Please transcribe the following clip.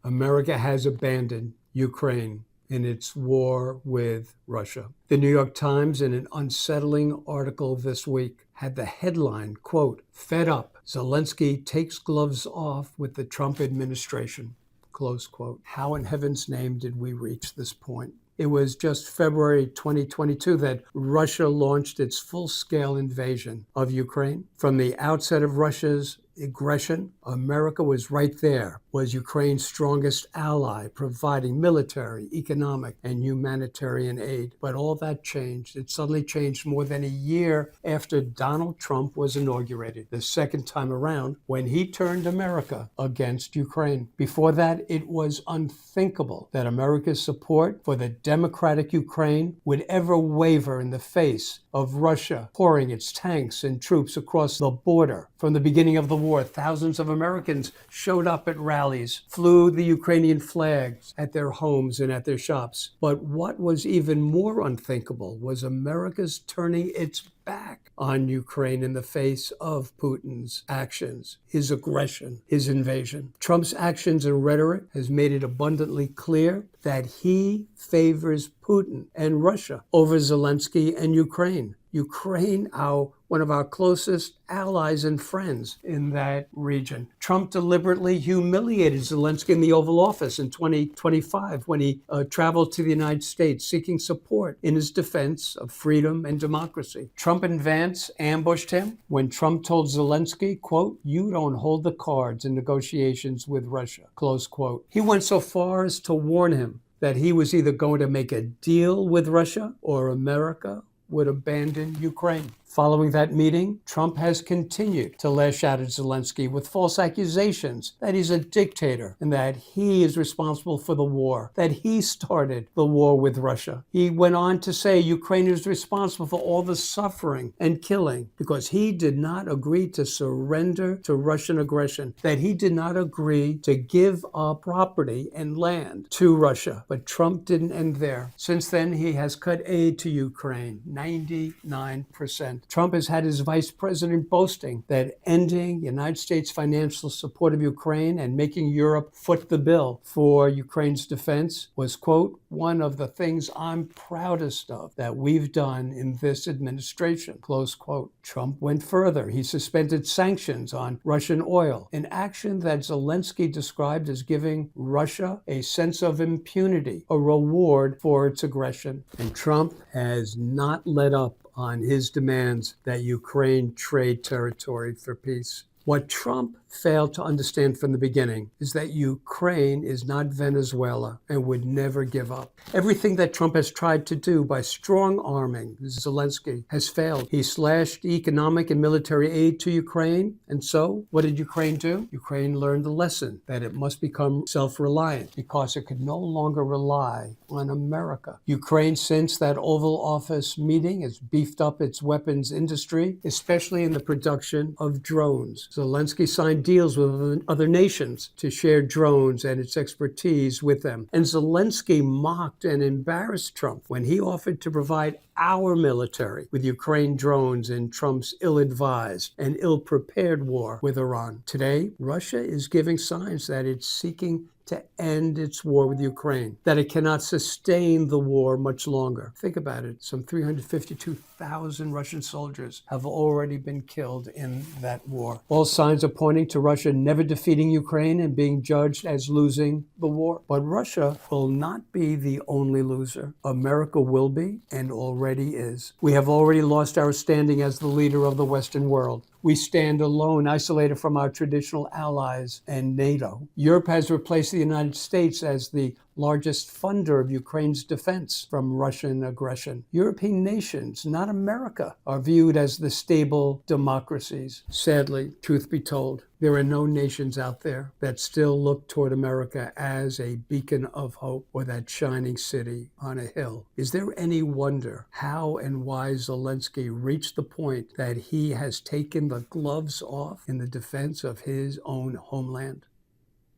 America has abandoned Ukraine in its war with Russia. The New York Times, in an unsettling article this week, had the headline, quote, "Fed up, Zelensky takes gloves off with the Trump administration," close quote. How in heaven's name did we reach this point? It was just February 2022 that Russia launched its full-scale invasion of Ukraine. From the outset of Russia's aggression, America was right there, was Ukraine's strongest ally, providing military, economic, and humanitarian aid. But all that changed. It suddenly changed more than a year after Donald Trump was inaugurated, the second time around, when he turned America against Ukraine. Before that, it was unthinkable that America's support for the democratic Ukraine would ever waver in the face of Russia pouring its tanks and troops across the border. From the beginning of the war, thousands of Americans showed up at rallies, flew the Ukrainian flags at their homes and at their shops. But what was even more unthinkable was America's turning its back on Ukraine in the face of Putin's actions, his aggression, his invasion. Trump's actions and rhetoric has made it abundantly clear that he favors Putin and Russia over Zelensky and Ukraine. Ukraine, one of our closest allies and friends in that region. Trump deliberately humiliated Zelensky in the Oval Office in 2025 when he traveled to the United States seeking support in his defense of freedom and democracy. Trump and Vance ambushed him when Trump told Zelensky, quote, "You don't hold the cards in negotiations with Russia," close quote. He went so far as to warn him that he was either going to make a deal with Russia or America would abandon Ukraine. Following that meeting, Trump has continued to lash out at Zelensky with false accusations that he's a dictator and that he is responsible for the war, that he started the war with Russia. He went on to say Ukraine is responsible for all the suffering and killing because he did not agree to surrender to Russian aggression, that he did not agree to give up property and land to Russia. But Trump didn't end there. Since then, he has cut aid to Ukraine, 99%. Trump has had his vice president boasting that ending United States financial support of Ukraine and making Europe foot the bill for Ukraine's defense was, quote, "one of the things I'm proudest of that we've done in this administration," close quote. Trump went further. He suspended sanctions on Russian oil, an action that Zelensky described as giving Russia a sense of impunity, a reward for its aggression. And Trump has not let up on his demands that Ukraine trade territory for peace. What Trump failed to understand from the beginning is that Ukraine is not Venezuela and would never give up. Everything that Trump has tried to do by strong-arming Zelensky has failed. He slashed economic and military aid to Ukraine, and so what did Ukraine do? Ukraine learned the lesson that it must become self-reliant because it could no longer rely on America. Ukraine, since that Oval Office meeting, has beefed up its weapons industry, especially in the production of drones. Zelensky signed deals with other nations to share drones and its expertise with them. And Zelensky mocked and embarrassed Trump when he offered to provide our military with Ukraine drones in Trump's ill-advised and ill-prepared war with Iran. Today, Russia is giving signs that it's seeking to end its war with Ukraine, that it cannot sustain the war much longer. Think about it. Some 352,000 Russian soldiers have already been killed in that war. All signs are pointing to Russia never defeating Ukraine and being judged as losing the war. But Russia will not be the only loser. America will be and already is. We have already lost our standing as the leader of the Western world. We stand alone, isolated from our traditional allies and NATO. Europe has replaced the United States as the largest funder of Ukraine's defense from Russian aggression. European nations, not America, are viewed as the stable democracies. Sadly, truth be told, there are no nations out there that still look toward America as a beacon of hope or that shining city on a hill. Is there any wonder how and why Zelensky reached the point that he has taken the gloves off in the defense of his own homeland?